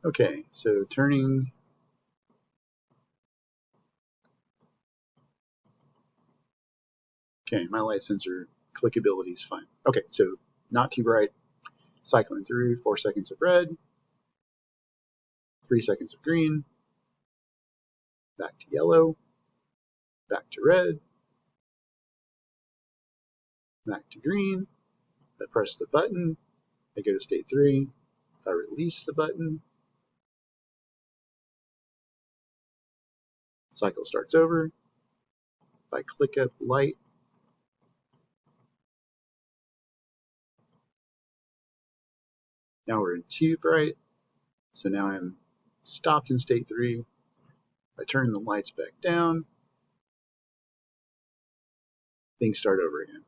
Okay, so turning. Okay, my light sensor clickability is fine. Okay, so not too bright. Cycling through, 4 seconds of red, 3 seconds of green, back to yellow, back to red, back to green. If I press the button, I go to state 3. If I release the button, cycle starts over. If I click up light, now we're in too bright. So now I'm stopped in state 3. I turn the lights back down. Things start over again.